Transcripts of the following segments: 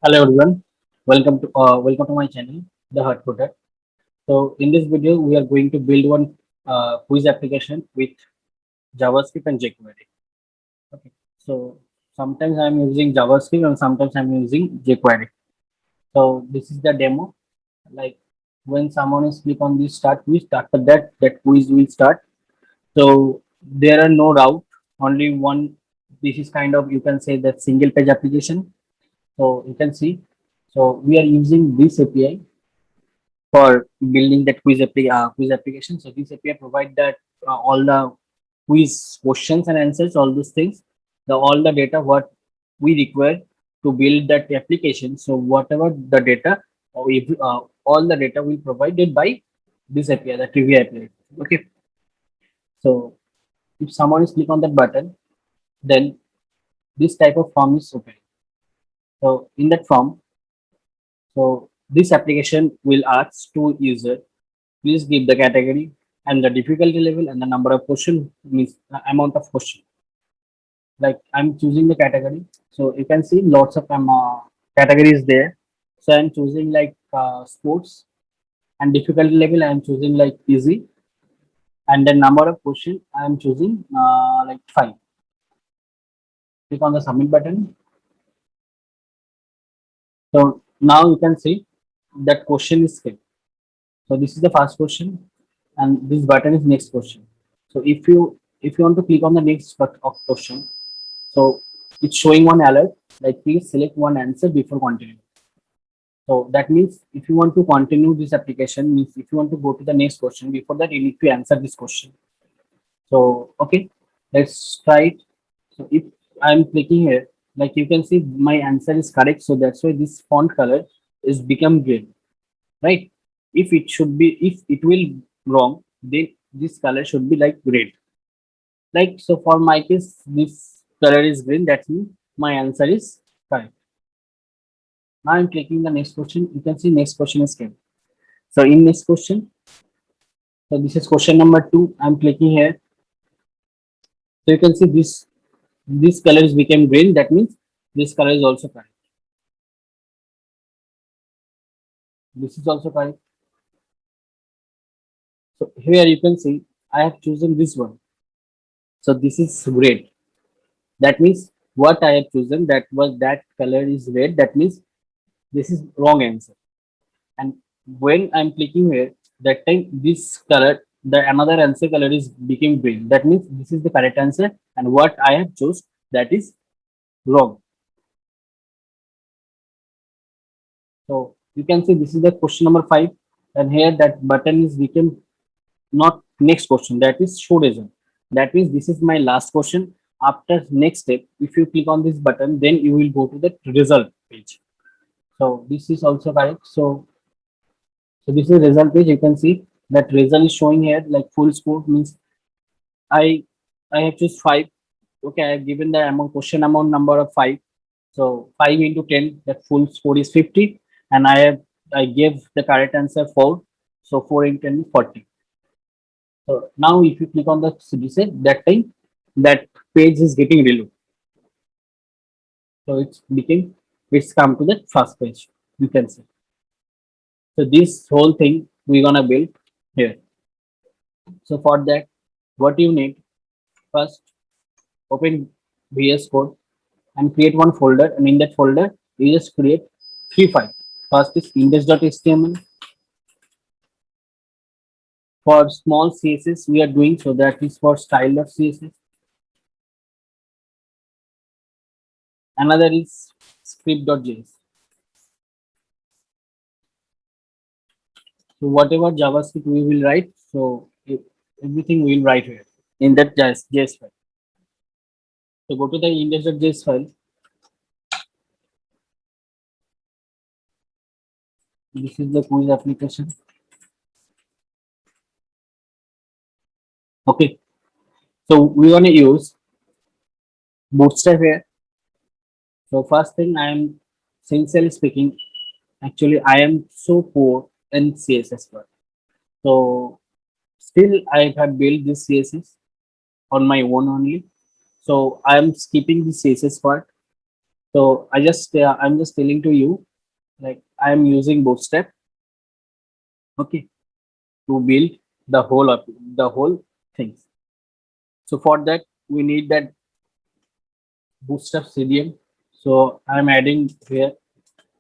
Hello everyone, welcome to my channel, The Hut Footer. So in this video, we are going to build one quiz application with JavaScript and jQuery. Okay. So sometimes I'm using JavaScript and sometimes I'm using jQuery. So this is the demo. Like when someone is click on this start quiz, after that quiz will start. So there are no route, only one. This is kind of, you can say, that single page application. So you can see. So we are using this API for building that quiz application. So this API provide that all the quiz questions and answers, all those things, the all the data what we require to build that application. So whatever the data, or if, all the data will provided by this API, the trivia API. Okay. So if someone is click on that button, then this type of form is open. So in that form, so this application will ask to user, please give the category and the difficulty level and the number of question, means the amount of question. Like I'm choosing the category. So you can see lots of categories there. So I'm choosing like sports, and difficulty level I'm choosing like easy, and then number of question I'm choosing like 5. Click on the submit button. So now you can see that question is filled. So this is the first question, and this button is next question. So if you want to click on the next of question, so it's showing one alert like please select one answer before continuing. So that means if you want to continue this application, means if you want to go to the next question, before that you need to answer this question. So okay, let's try it. So if I'm clicking here, like you can see my answer is correct. So that's why this font color is become green, right? If it will wrong, then this color should be like red. Like so for my case, this color is green, that means my answer is correct. Now I'm clicking the next question. You can see next question is came. So in next question, so this is question number 2. I'm clicking here. So you can see this color is became green, that means this color is also correct. This is also correct. So here you can see I have chosen this one. So this is red. That means what I have chosen, that was that color is red, that means this is wrong answer. And when I'm clicking here, that time this color, the another answer color is became green, that means this is the correct answer, and what I have chose, that is wrong. So you can see this is the question number 5, and here that button is became not next question, that is show result. That means this is my last question. After next step, if you click on this button, then you will go to the result page. So this is also correct. So this is result page. You can see that result is showing here like full score, means I I have choose 5. Okay, I have given the amount question amount number of 5. So 5 into 10, the full score is 50, and I gave the correct answer 4. So 4 into 10 is 40. So now if you click on the reset, that time that page is getting reload. So it's come to the first page. You can see. So this whole thing we're gonna build here. So for that, what you need, first open VS Code and create one folder, and in that folder you just create 3 files. First is index.html. For small CSS we are doing, so that is for style.css. Another is script.js. So whatever JavaScript we will write, so everything we will write here in that JS file. So go to the index.js file. This is the quiz application. Okay. So we want to use Bootstrap here. So first thing, I am sincerely speaking, actually I am so poor in CSS part. So still I have built this CSS on my own only. So I am skipping the CSS part. So I'm just telling to you, like I'm using Bootstrap, okay, to build the whole things. So for that we need that Bootstrap CDN. So I'm adding here.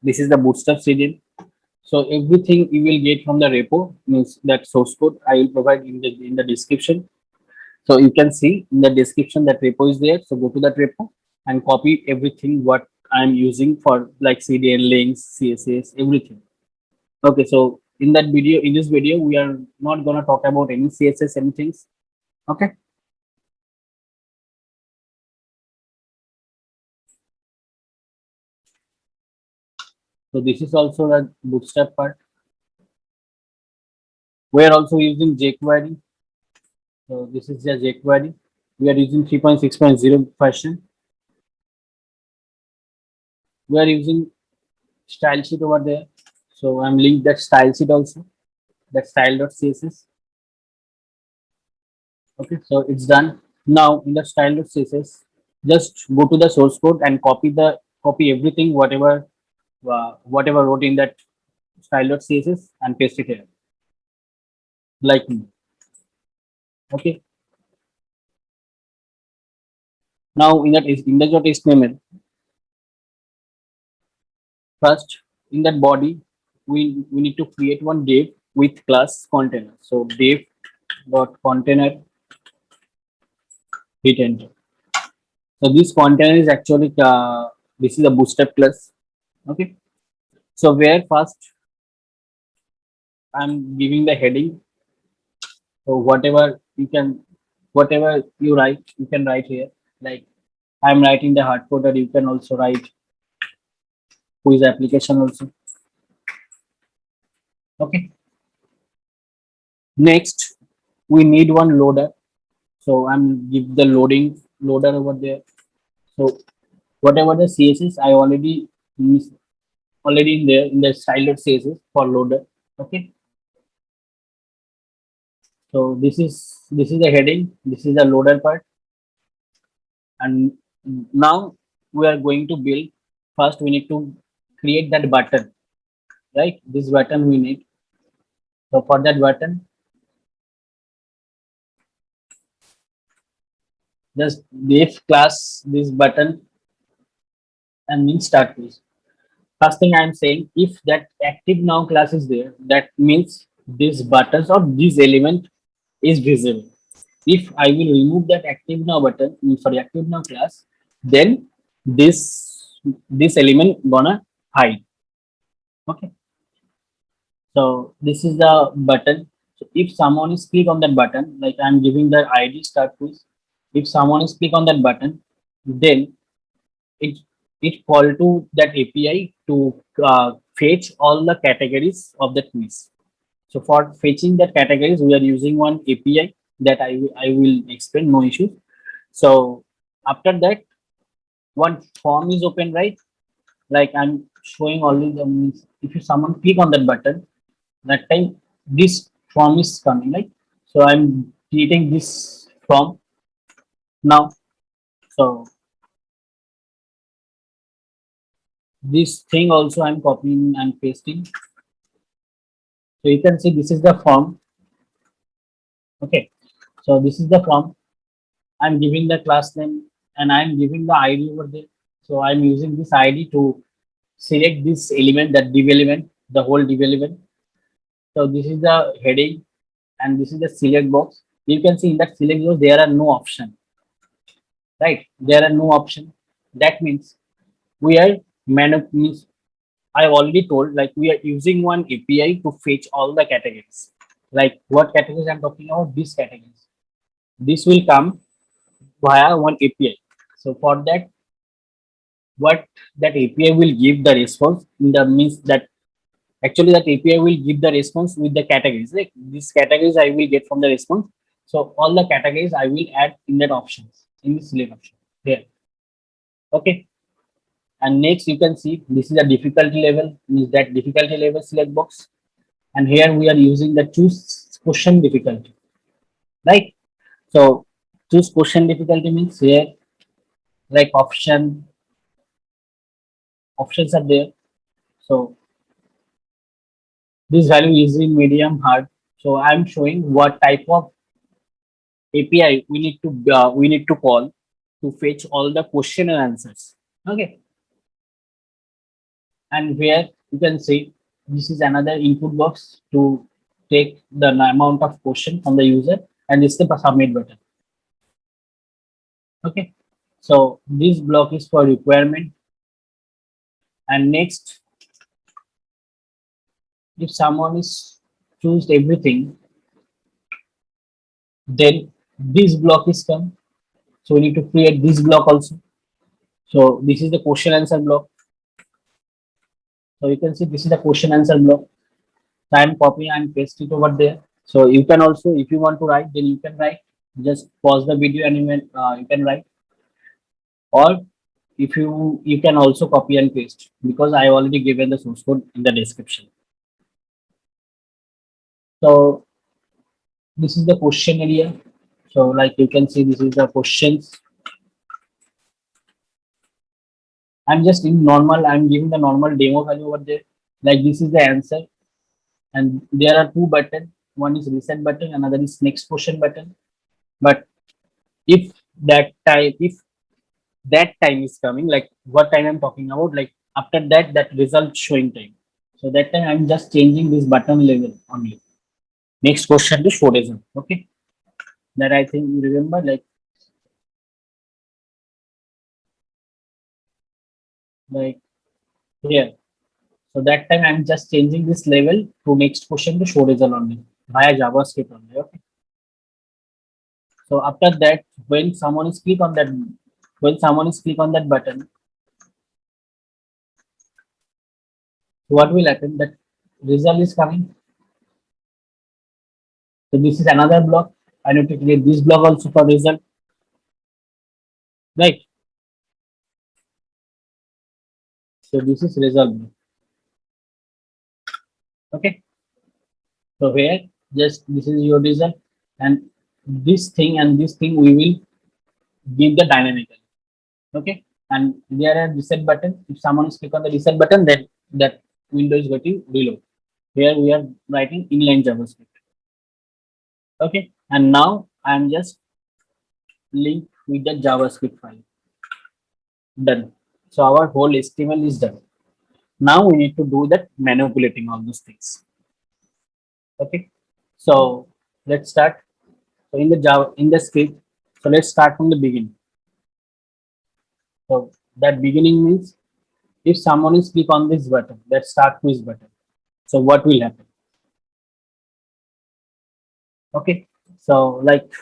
This is the Bootstrap CDN. So everything you will get from the repo means that source code I will provide in the description. So you can see in the description that repo is there. So go to that repo and copy everything what I'm using for like CDN links, CSS, everything. Okay, so in this video, we are not gonna talk about any CSS, anything. Okay, so this is also the Bootstrap part. We are also using jQuery. So this is the jQuery. We are using 3.6.0 version. We are using style sheet over there. So I'm linked that style sheet also, that style.css. Okay, so it's done. Now in the style.css, just go to the source code and copy everything whatever wrote in that style.css and paste it here like me. Okay. Now in that index.html, first in that body we need to create one div with class container. So div dot container, hit enter. So this container is actually this is a bootstrap class. Okay. So where first I'm giving the heading. So whatever you write, you can write here. Like I'm writing the hard coded, you can also write quiz application also. Okay. Next, we need one loader. So I'm give the loader over there. So whatever the CSS I already in there in the style CSS for loader. Okay. So this is the heading. This is the loader part, and now we are going to build. First, we need to create that button. Right. This button we need. So for that button, just if class this button and then start quiz. First thing I'm saying, if that active now class is there, that means this buttons or this element is visible. If I will remove that active now button, sorry, active now class, then this element gonna hide. Okay. So this is the button. So if someone is click on that button, like I'm giving the ID start quiz, if someone is click on that button, then it it call to that API to fetch all the categories of the quiz. So for fetching that categories, we are using one API that I will explain, no issues. So after that, one form is open, right? Like I'm showing only the means if you someone click on that button, that time this form is coming, right? So I'm creating this form now. So this thing also I'm copying and pasting. So you can see this is the form. Okay. So this is the form. I'm giving the class name and I'm giving the ID over there. So I'm using this ID to select this element, that div element, the whole div element. So this is the heading and this is the select box. You can see in that select box there are no option, right? There are no option. That means we are means I already told like we are using one API to fetch all the categories. Like what categories I'm talking about? These categories. This will come via one API. So for that, what that API will give the response in the means that actually that API will give the response with the categories. Like these categories I will get from the response. So all the categories I will add in that options in the select option here. Okay. And next you can see this is a difficulty level, means that difficulty level select box. And here we are using the choose question difficulty, right? So choose question difficulty means here like option options are there. So this value is in medium hard. So I'm showing what type of API we need to call to fetch all the question and answers. Okay, and where you can see this is another input box to take the amount of question from the user, and this is the submit button. Okay, so this block is for requirement, and next, if someone is choose everything, then this block is come. So we need to create this block also. So this is the question answer block. So you can see this is the question answer block. So I'm copying and paste it over there. So you can also, if you want to write, then you can write. Just pause the video and you can write. Or if you can also copy and paste, because I already given the source code in the description. So this is the question area. So like you can see, this is the questions. I'm just in normal, I'm giving the normal demo value over there. Like this is the answer. And there are two buttons. One is reset button, another is next question button. But if if that time is coming, like what time I'm talking about, like after that, that result showing time. So that time I'm just changing this button level only. Next question to show result. Okay. That I think you remember, like here. So that time I'm just changing this level to next question to show result only via JavaScript only. Okay. So after that, when someone is click on that button, what will happen? That result is coming. So this is another block. I need to create this block also for result, right? So this is result block. Okay. So here, just this is your result, and this thing we will give the dynamical. Okay. And there are reset button. If someone is click on the reset button, then that window is going to reload. Here we are writing inline JavaScript. Okay. And now I'm just link with the JavaScript file. Done. So our whole HTML is done. Now we need to do that manipulating all those things. Okay. So let's start. So in the Java in the script, so let's start from the beginning. So that beginning means if someone is click on this button, that start quiz button. So what will happen? Okay. So like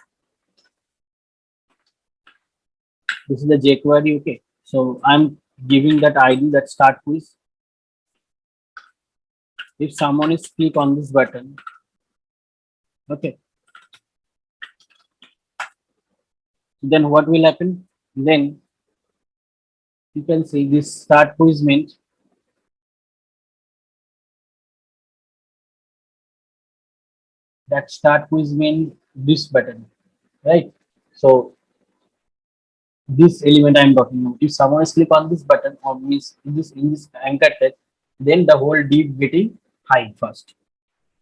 this is the jQuery. Okay. So I'm giving that ID, that start quiz. If someone is click on this button, okay, then what will happen? Then you can see this start quiz means that start quiz mean this button, right? So this element I'm talking about, if someone is click on this button or means in this anchor text, then the whole div getting hide first,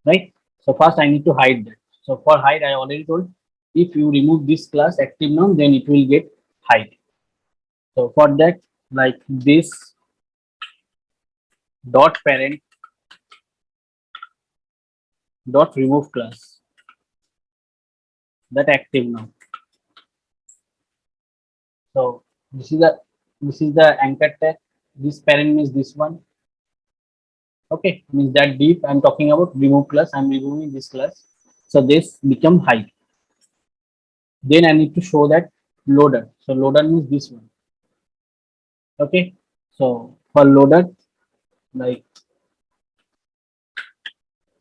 right? So first I need to hide that. So for hide, I already told if you remove this class active now, then it will get hide. So for that, like this dot parent dot remove class, that active now. So this is the anchor tag. This parent means this one. Okay, means that div I'm talking about remove class. I'm removing this class. So this become hide. Then I need to show that loader. So loader means this one. Okay. So for loader, like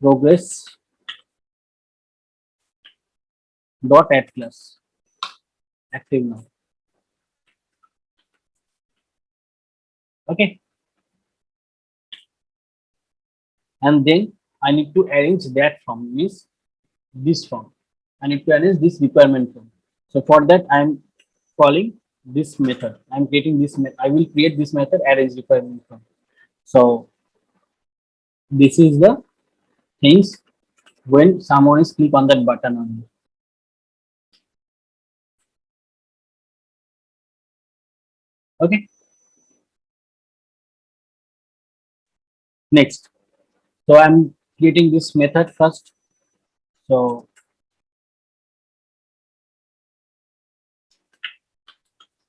progress dot add class active now. Okay. And then I need to arrange that form means this form. I need to arrange this requirement form. So for that I'm calling this method. I'm creating this. I will create this method arrange requirement from. So this is the things when someone is click on that button only. Okay. Next. So I'm creating this method first. So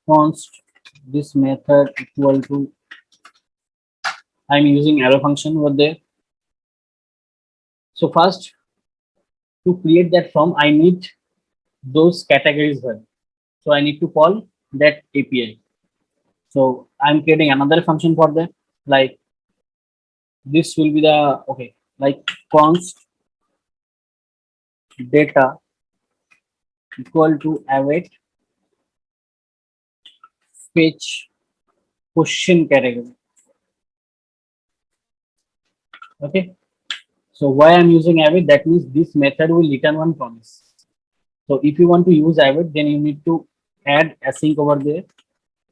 const this method equal to, I'm using arrow function over there. So first to create that form, I need those categories here. So I need to call that API. So I'm creating another function for that. Like this will be the okay, like const data equal to await fetch question category. Okay. So why I'm using await? That means this method will return one promise. So if you want to use await, then you need to add async over there.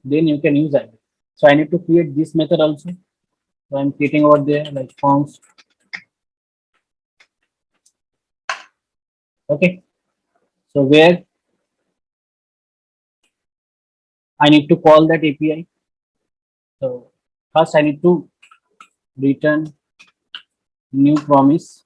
Then you can use await. So I need to create this method also. So I'm creating over there like const. Okay. So where I need to call that API. So first I need to return new promise.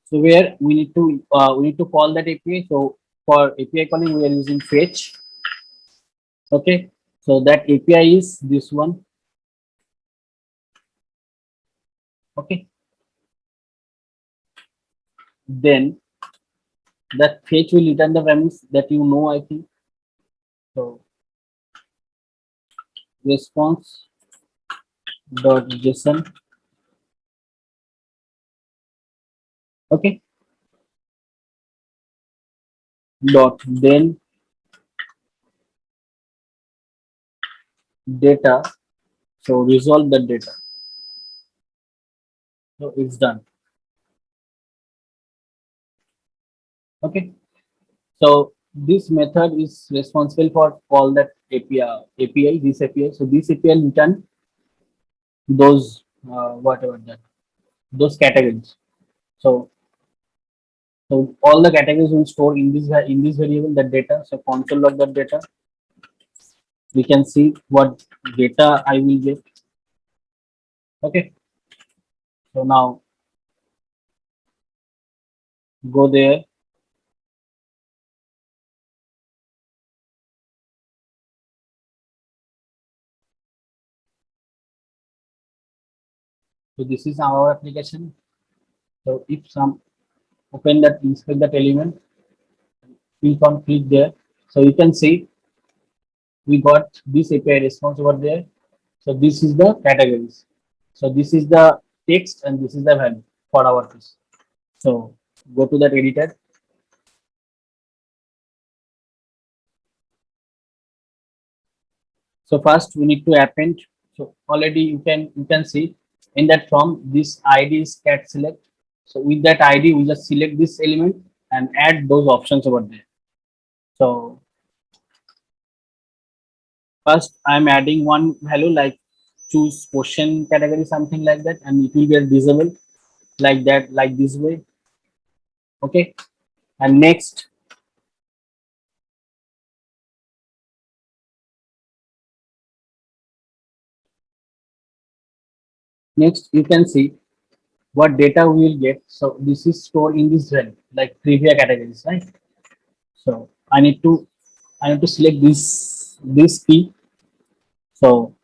So where we need to call that API. So for API calling we are using fetch. Okay. So that API is this one. Okay. Then that fetch will return the premise that you know, I think. So response dot JSON. Okay. Dot then data. So resolve the data. So it's done. Okay. So this method is responsible for all that API, this API. So this API will return those whatever that those categories. So so all the categories will store in this variable that data. So console log that data. We can see what data I will get. Okay. So now go there. So this is our application. So if some open that inspect that element, click there. So you can see we got this API response over there. So this is the categories. So this is the text and this is the value for our case. So go to that editor. So first we need to append. So already you can see in that form this ID is cat select. So with that ID we just select this element and add those options over there. So first I'm adding one value like choose question category something like that, and it will get visible like that, like this way. Okay. And next you can see what data we will get. So this is stored in this value like trivia categories, right? So I need to select this key. So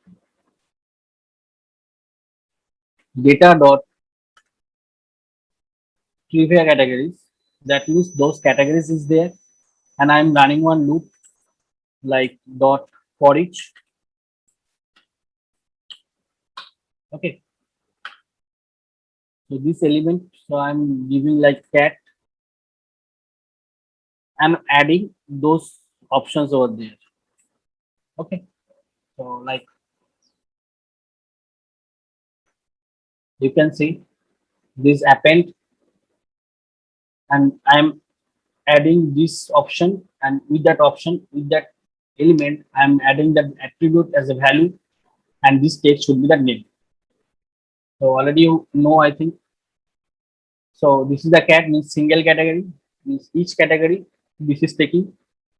data dot trivia categories, that means those categories is there, and I'm running one loop like dot for each. Okay. So this element, so I'm giving like cat. I'm adding those options over there. Okay. So like you can see this append and I'm adding this option, and with that option, with that element, I'm adding that attribute as a value, and this text should be the name. So already you know, I think. So this is the cat means single category, means each category this is taking.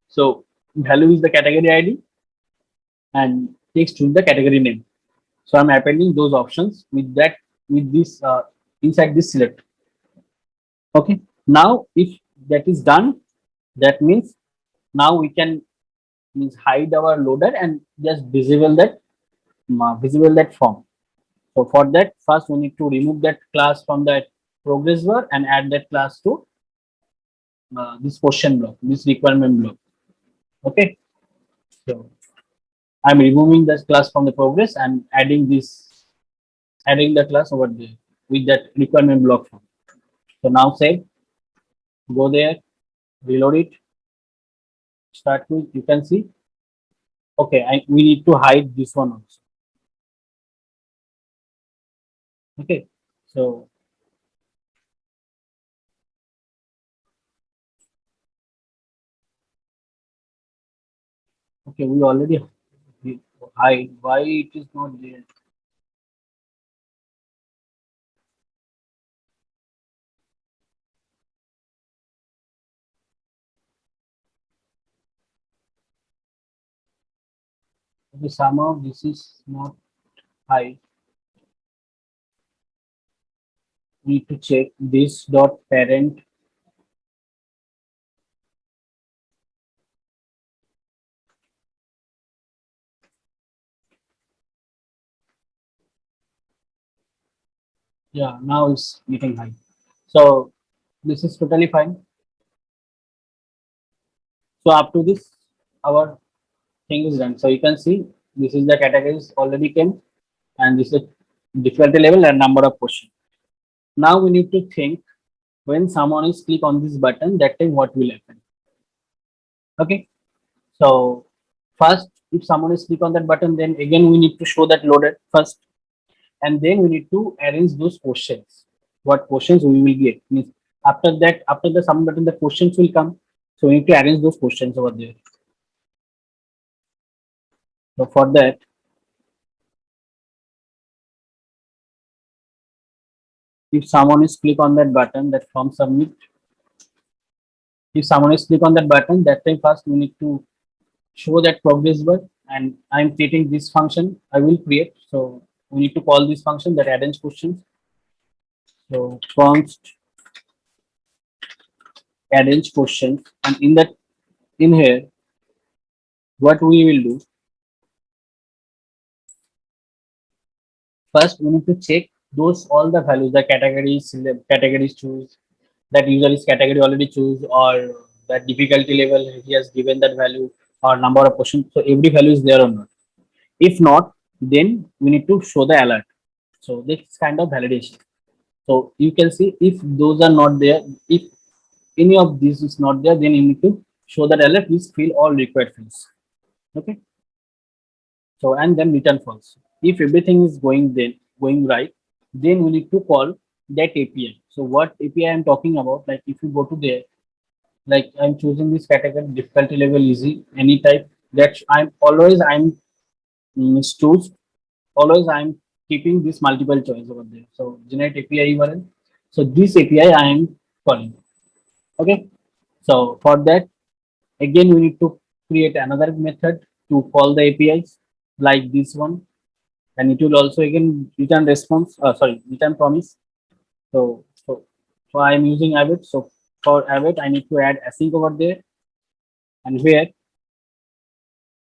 So value is the category ID and text is the category name. So I'm appending those options with that, with this inside this select. Okay. Now if that is done, that means now we can means hide our loader and just visible that form. So for that, first we need to remove that class from that progress bar and add that class to this question block, this requirement block. Okay. So I'm removing this class from the progress and adding the class over there with that requirement block form. So now save, go there, reload it, start with, you can see. Okay, we need to hide this one also. Okay, so okay, we already hide. Why it is not there? Okay, somehow this is not hide. We need to check this dot parent. Yeah, now it's getting high. So this is totally fine. So up to this, our thing is done. So you can see this is the categories already came, and this is difficulty level and number of questions. Now we need to think when someone is click on this button, that time what will happen. Okay. So first, if someone is click on that button, then again we need to show that loaded first, and then we need to arrange those questions. What questions we will get means after that, after the submit button, the questions will come. So we need to arrange those questions over there. So for that, if someone is click on that button, that form submit, if someone is click on that button, that time first we need to show that progress bar, and I'm creating this function I will create. So we need to call this function that arrange questions. So const arrange questions, and in that, in here, what we will do first, we need to check those all the values, the categories, categories choose, that user is category already choose, or that difficulty level he has given that value, or number of questions. So every value is there or not. If not, then we need to show the alert. So this kind of validation. So you can see if those are not there, if any of these is not there, then you need to show that alert, please fill all required fields. Okay. So and then return false. If everything is going right, then we need to call that API. So what API I'm talking about, like if you go to there, like I'm choosing this category, difficulty level easy, any type. That choose, always I'm keeping this multiple choice over there. So generate API URL. So this API I am calling. Okay. So for that, again we need to create another method to call the APIs like this one, and it will also again return response. Sorry, return promise. So I am using Avid. So for Avid, I need to add async over there, and where,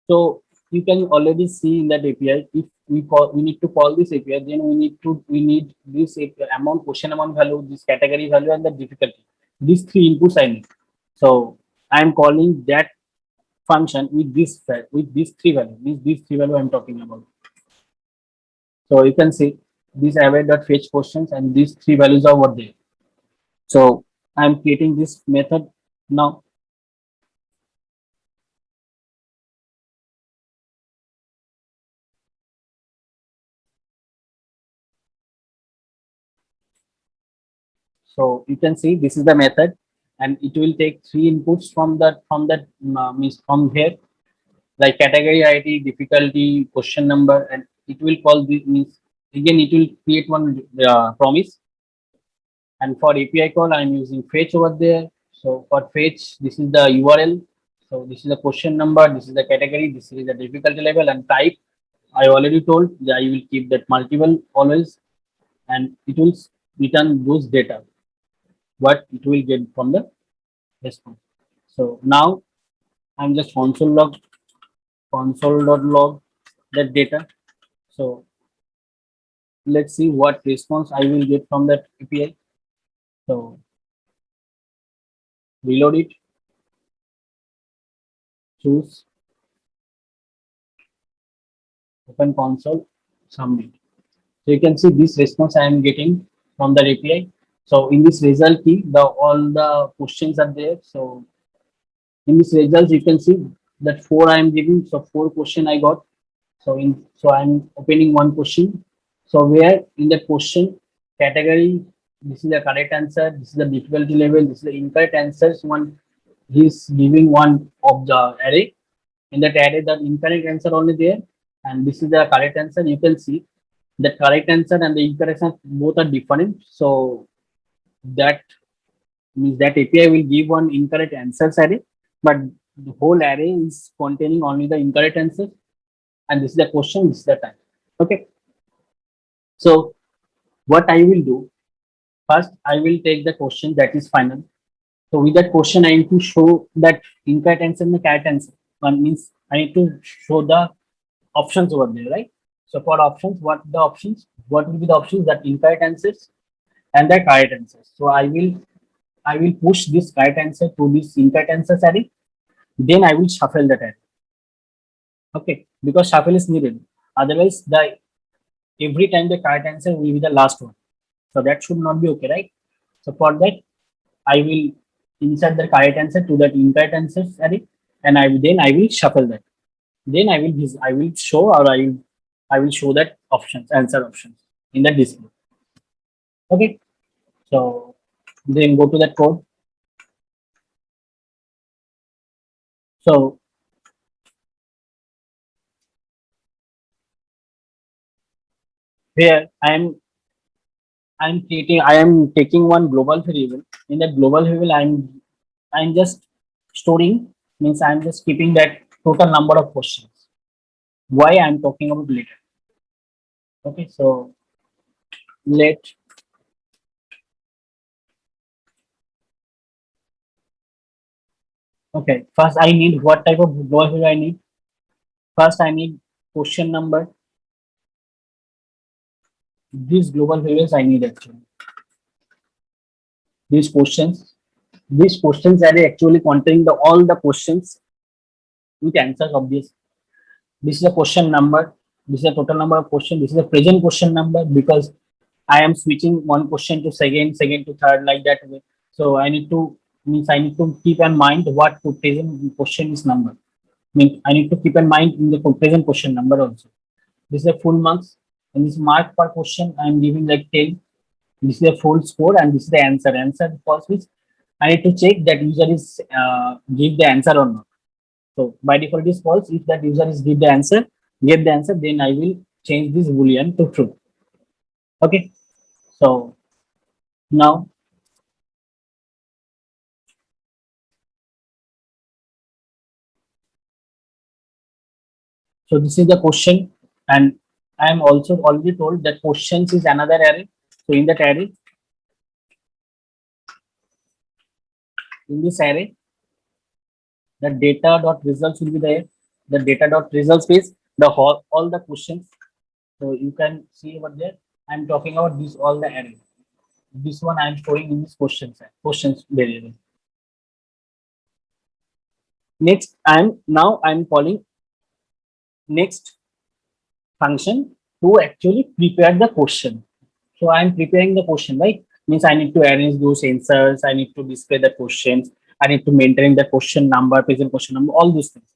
so you can already see in that API, if we need to call this API, then we need this API, amount, question amount value, this category value, and the difficulty. These three inputs I need. So I am calling that function with with these three values. These three value I'm talking about. So you can see this array.fetch questions, and these three values are what there. So I'm creating this method now. So you can see this is the method. and it will take three inputs from that means from here, like category ID, difficulty, question number, and it will call the means again it will create one promise. And for API call, I'm using fetch over there. So for fetch, this is the URL. So this is the question number, this is the category, this is the difficulty level, and type. I already told that I will keep that multiple always, and it will return those data what it will get from the response. So now I'm just console.log that data. So let's see what response I will get from that API. So reload it, choose open console, submit. So you can see this response I am getting from the API. So in this result key, the all the questions are there. So in this results, you can see that four I am giving. So four question I got. So I'm opening one question. So where in that question category, this is the correct answer, this is the difficulty level, this is the incorrect answers. One he's giving one of the array. In that array, the incorrect answer only there, and this is the correct answer. You can see the correct answer and the incorrect answer both are different. So that means that API will give one incorrect answers array, but the whole array is containing only the incorrect answers. And this is the question, this is the time. Okay. So what I will do first, I will take the question that is final. So with that question, I need to show that incorrect answer and the correct answer. One means I need to show the options over there, right? So for options, what the options? What will be the options? That incorrect answers and the correct answers. So I will push this correct answer to this incorrect answers array. Then I will shuffle that array. Okay, because shuffle is needed. Otherwise, the every time the correct answer will be the last one. So that should not be okay, right? So for that, I will insert the correct answer to that incorrect answers array, and I will shuffle that. Then I will show or I will show that options answer options in the display. Okay, so then go to that code. So here I am taking one global variable. In that global variable, I'm just storing means I'm just keeping that total number of questions. Why I'm talking about later. Okay, so let okay. First, I need what type of global variable I need. First, I need question number. These global variables I need actually. These questions. These questions are actually containing all the questions with answers obvious. This is a question number. This is a total number of questions. This is a present question number because I am switching one question to second to third like that way. So I need to keep in mind what present question is number. Means I need to keep in mind in the present question number also. This is a full marks, and this mark per question I am giving like 10. This is a full score, and this is the answer. Answer false means I need to check that user is give the answer or not. So by default it is false. If that user is give the answer, then I will change this boolean to true. Okay. So now so this is the question, and I am also already told that questions is another array. So in that array, in this array, the data dot results will be there. The data dot results is the whole all the questions. So you can see over there. I'm talking about this all the array. This one I'm storing in this questions variable. Next, I'm calling next function to actually prepare the question. So I'm preparing the question, right? Means I need to arrange those answers, I need to display the questions, I need to maintain the question number, present question number, all those things.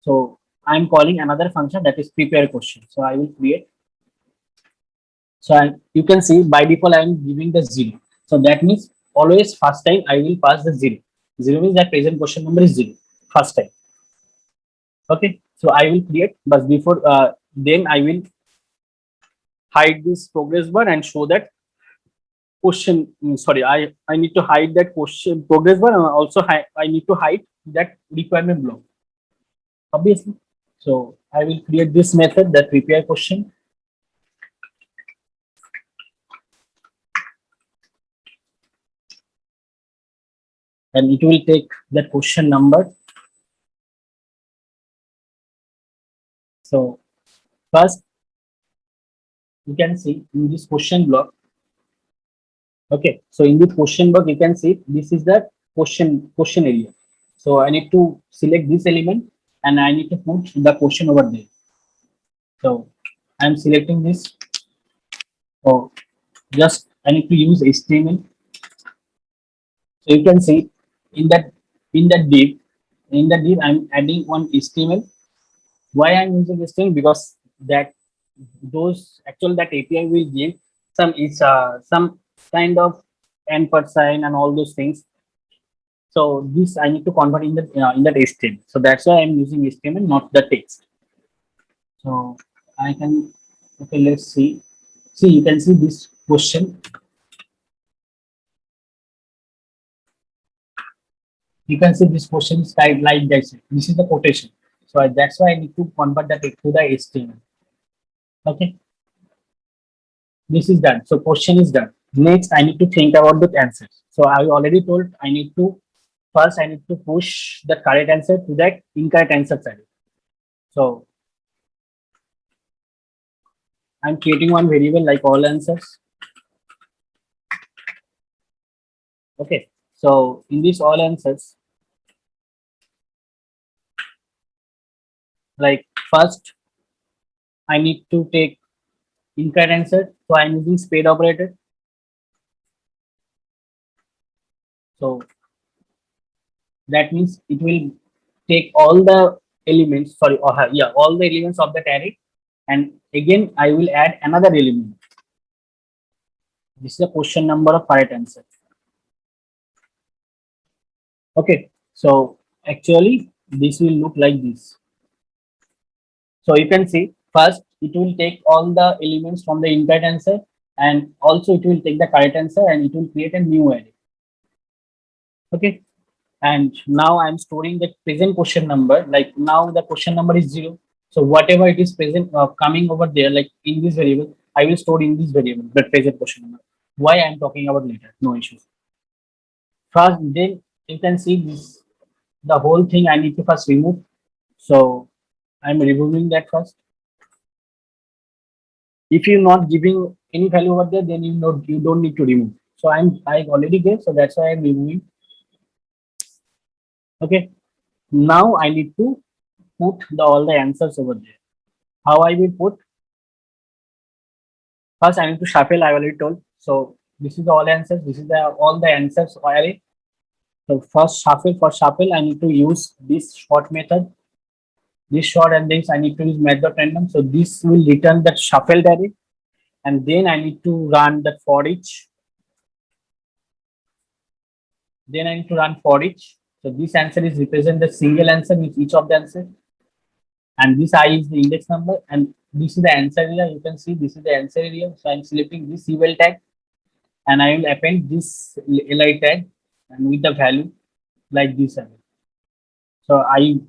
So I'm calling another function that is prepare question. So I will create. So you can see by default I'm giving the 0. So that means always first time I will pass the zero. Zero means that present question number is zero. First time. Okay. So I will create, but before then I will hide this progress bar and show that question. Sorry, I need to hide that question progress bar, and also I need to hide that requirement block. Obviously. So I will create this method that prepare question, and it will take the question number. So first you can see in this question block. Okay, so in this question block you can see this is the question area. So I need to select this element and I need to put the question over there. So I'm selecting this. So just I need to use HTML. So you can see in that in that div in the div I'm adding one HTML. Why I'm using HTML? Because that those actually that API will give some kind of ampersand and all those things. So this I need to convert in that HTML. So that's why I'm using HTML, not the text. So I can okay. Let's see. See, you can see this question. You can see this question is typed like this. This is the quotation. So that's why I need to convert that to the HTML. Okay, this is done. So question is done. Next, I need to think about the answers. So I already told I need to first I need to push the correct answer to that incorrect answer side. So I'm creating one variable like all answers. Okay. So in this all answers, like first I need to take incorrect answer. So I'm using spade operator. So that means it will take all the elements, sorry, yeah, all the elements of that array. And again, I will add another element. This is the question number of correct answer. Okay. So actually, this will look like this. So you can see first it will take all the elements from the incorrect answer and also it will take the correct answer and it will create a new array. Okay. And now I'm storing the present question number. Like now the question number is zero. So whatever it is present coming over there, like in this variable, I will store in this variable the present question number. Why I'm talking about later, no issues. First, then you can see this the whole thing I need to first remove. So I'm removing that first. If you're not giving any value over there, then you don't need to remove. So I already gave, so that's why I'm removing. Okay. Now I need to put all the answers over there. How I will put? First, I need to shuffle. I already told. So this is the all answers. This is the all the answers array. So first shuffle for shuffle, I need to use this short method. This short and this I need to use method random. So this will return that shuffled array, and then I need to run the for each. Then I need to run for each. So this answer is represent the single answer with each of the answer, and this I is the index number, and this is the answer area. You can see this is the answer area. So I'm selecting this eval tag, and I will append this li tag, and with the value like this array. So I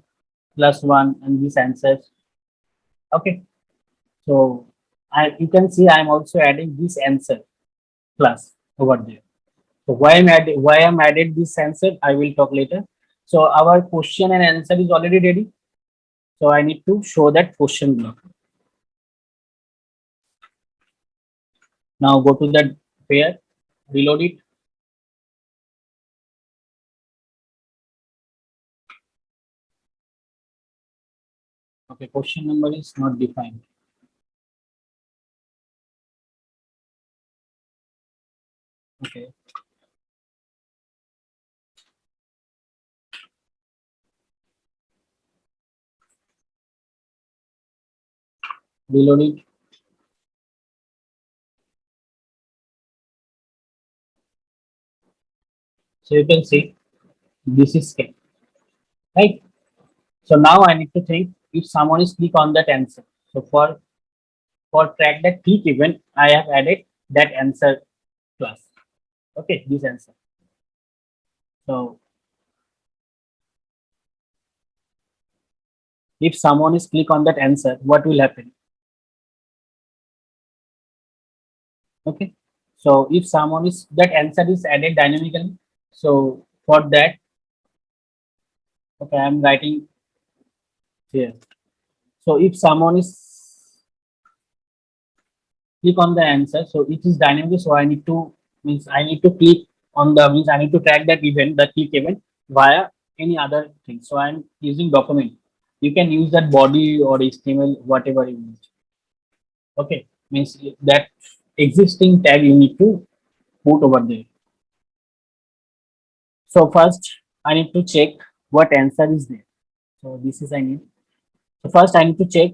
plus one and this answers. Okay. So you can see I'm also adding this answer plus over there. So why I'm added this answer, I will talk later. So our question and answer is already ready. So I need to show that question block. Now go to that pair, reload it. Okay, question number is not defined. Okay. Reload it. So you can see this is K, right? So now I need to think if someone is click on that answer. So for track that click event, I have added that answer class. Okay, this answer. So if someone is click on that answer, what will happen? Okay. So if someone is that answer is added dynamically. So for that, okay, I'm writing here. So if someone is click on the answer, so it is dynamic. So I need to means I need to click on the means I need to track that event, that click event via any other thing. So I'm using document. You can use that body or HTML, whatever you use. Okay, means that existing tag you need to put over there. So first I need to check what answer is there. So this is I need. So first I need to check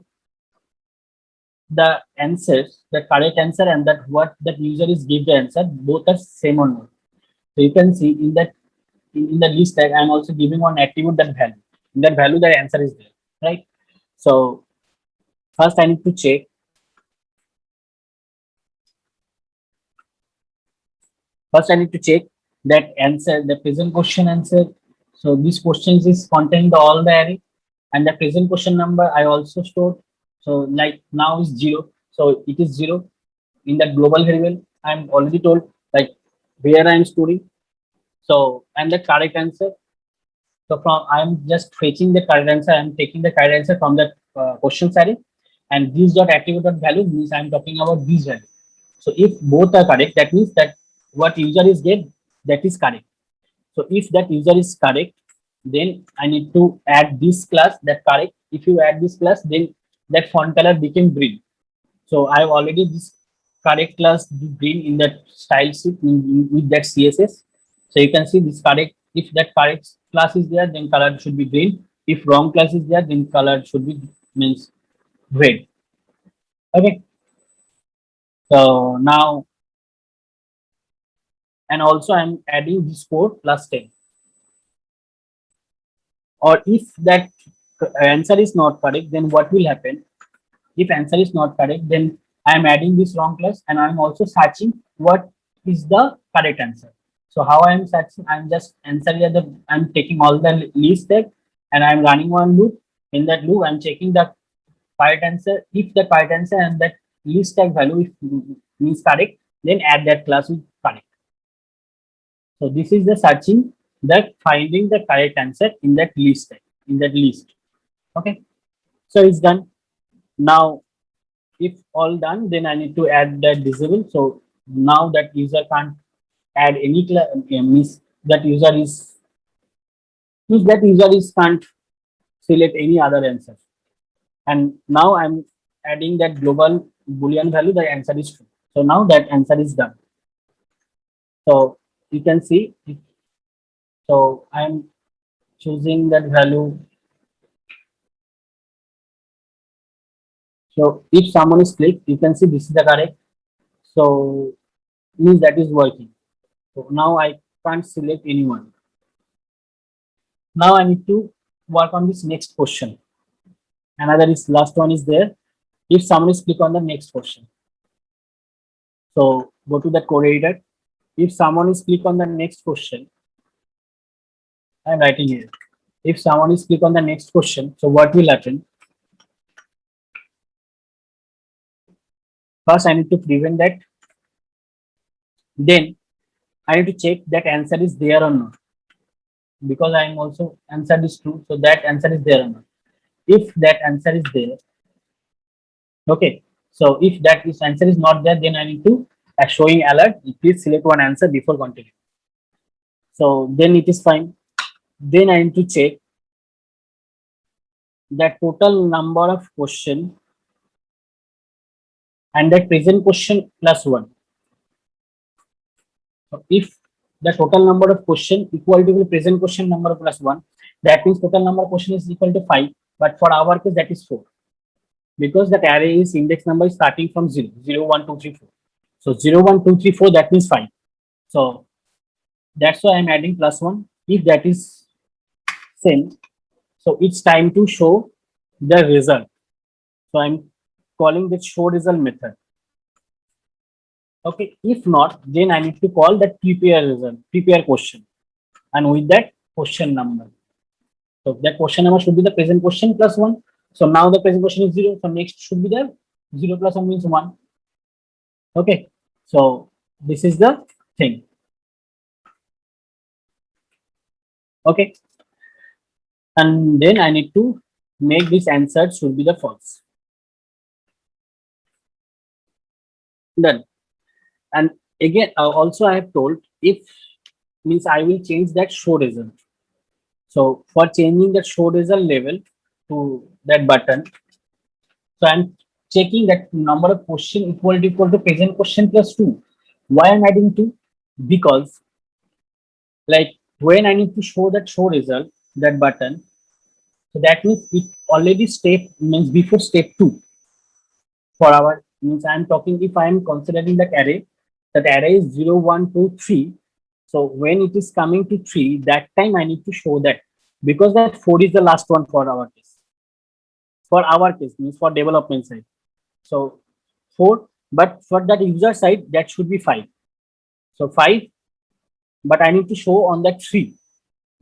the answers, the correct answer and that what that user is give the answer, both are same or not. So you can see in that in the list tag, I'm also giving one attribute that value. In that value, the answer is there, right? So first I need to check. First I need to check that answer, the present question answer. So this question is contain the all the array and the present question number I also stored. So like now is zero. So it is zero in that global variable. I'm already told like where I'm storing. So and the correct answer. So from I'm just fetching the correct answer. I'm taking the correct answer from the question array, and this dot attribute dot value means I'm talking about this value. So if both are correct, that means that what user is get that is correct. So if that user is correct, then I need to add this class that correct. If you add this class, then that font color became green. So I've already this correct class green in that style sheet with that CSS. So you can see this correct. If that correct class is there, then color should be green. If wrong class is there, then color should be means red. Okay. So now and also I'm adding this code plus 10. Or if that answer is not correct, then what will happen? If answer is not correct, then I'm adding this wrong class and I'm also searching what is the correct answer. So how I'm searching, I'm just answering the I'm taking all the list tag and I'm running one loop. In that loop, I'm checking the correct answer. If the correct answer and that list tag value is correct, then add that class with correct. So this is the searching that finding the correct answer in that list tag, in that list. Okay. So it's done. Now if all done, then I need to add that disable. So now that user can't add any means that user is means that user is can't select any other answer. And now I'm adding that global boolean value. The answer is true. So now that answer is done. So you can see. So I'm choosing that value. So if someone is clicked, you can see this is the correct. So means that is working. So now I can't select anyone. Now I need to work on this next question. Another is last one is there. If someone is click on the next question. So go to the code editor. If someone is click on the next question, I'm writing here. If someone is click on the next question, so what will happen? First, I need to prevent that. Then I need to check that answer is there or not. Because I am also answer is true, so that answer is there or not. If that answer is there, okay. So if that is answer is not there, then I need to showing alert. Please select one answer before continue. So then it is fine. Then I need to check the total number of question and the present question plus one. So if the total number of question equal to the present question number plus one, that means total number of question is equal to 5. But for our case, that is 4. Because that array is index number is starting from 0, 0, 1, 2, 3, 4. So 0, 1, 2, 3, 4, that means 5. So That's why I'm adding +1. If that is same, so it's time to show the result. So I'm calling the show result method. Okay, if not, then I need to call that prepare result, prepare question, and with that question number. So that question number should be the present question +1. So now the present question is 0. So next should be the 0 plus 1 means 1. Okay, so this is the thing. Okay, and then I need to make this answer should be the false. Done. And again, also I have told if means I will change that show result. So for changing that show result level to that button, so I'm checking that number of question equal to present question +2. Why I'm adding 2? Because like when I need to show that show result, that button, so that means it already step means before step 2 for our means I'm talking if I'm considering that array is 0, 1, 2, 3. So when it is coming to 3, that time I need to show that because that 4 is the last one for our case. For our case means for development side. So 4, but for that user side, that should be 5. So 5, but I need to show on that 3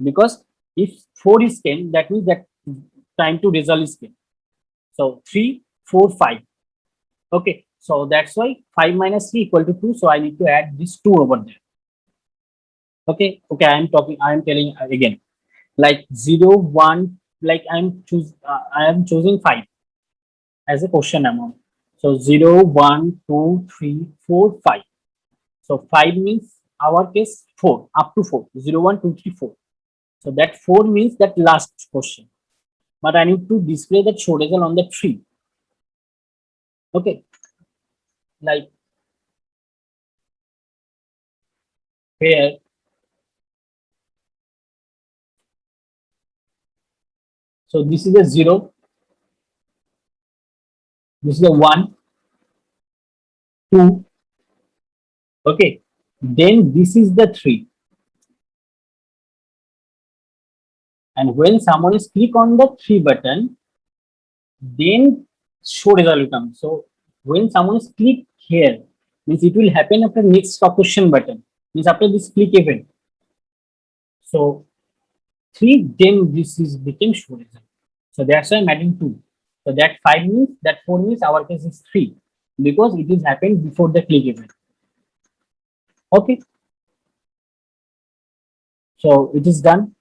because if 4 is 10, that means that time to result is 10. So 3, 4, 5. Okay, so that's why 5 minus 3 equal to 2. So I need to add this 2 over there. Okay, I am telling again like 0, 1, like I am choosing 5 as a question amount. So 0, 1, 2, 3, 4, 5. So 5 means our case 4 up to 4 0, 1, 2, 3, 4. So that 4 means that last question. But I need to display that show result on the 3. Okay, like here. So this is a 0, this is a 1, 2. Okay, then this is the 3. And when someone is click on the 3 button, then show result will come. So when someone is click here, means it will happen after next stop question button, means after this click event. So 3, then this is became show result. So that's why I'm adding 2. So that 5 means that 4 means our case is 3 because it is happened before the click event. Okay, so it is done.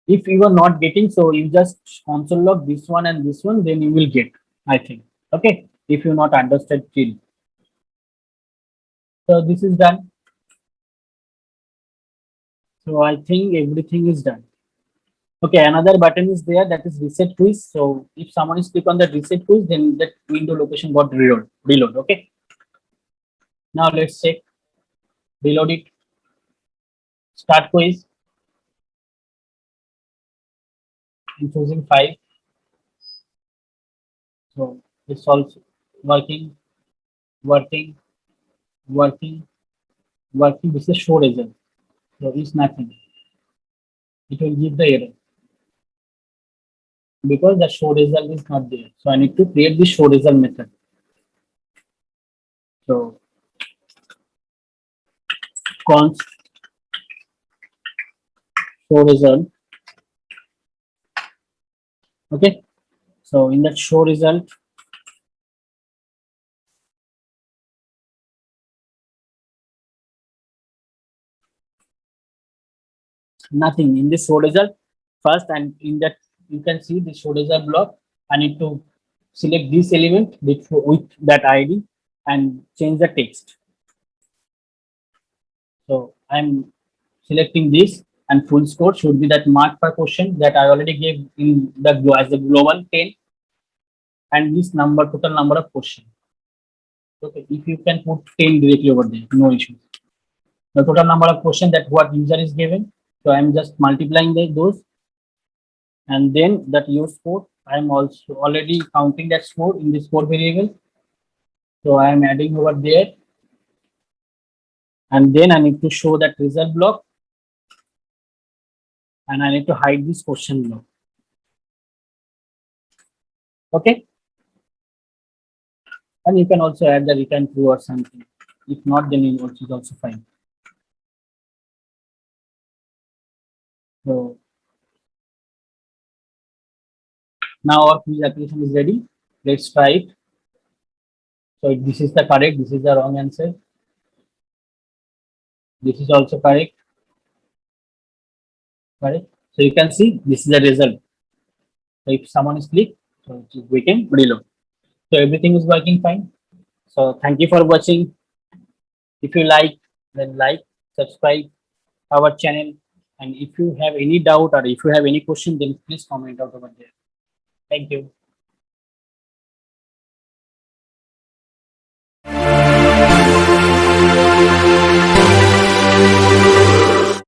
If you are not getting, so you just console log this one and this one, then you will get, I think. Okay, if you not understand till. So this is done. So I think everything is done. Okay, another button is there, that is reset quiz. So if someone is click on the reset quiz, then that window location got reload. Okay, now let's check, reload it, start quiz. I'm choosing 5. So it's also working, working, working, working. This is show result. So it's nothing. It will give the error because the show result is not there. So I need to create the show result method. So const show result. Okay. So in that show result, nothing in this show result first, and in that you can see the show result block. I need to select this element with that ID and change the text. So I'm selecting this, and full score should be that mark per question that I already gave in the as the global 10, and this number total number of questions. Okay, if you can put 10 directly over there, no issues. The total number of questions that what user is given. So I'm just multiplying those, and then that your score. I'm also already counting that score in the score variable. So I am adding over there. and then I need to show that result block, and I need to hide this question block. Okay, and you can also add the return true or something. If not, then it is also fine. So now our quiz application is ready. Let's try it. So this is the correct, this is the wrong answer. This is also correct. Correct. So you can see this is the result. So if someone is click, so we can reload. So everything is working fine. So thank you for watching. If you like, then like, subscribe our channel. And if you have any doubt or if you have any question, then please comment out over there. Thank you.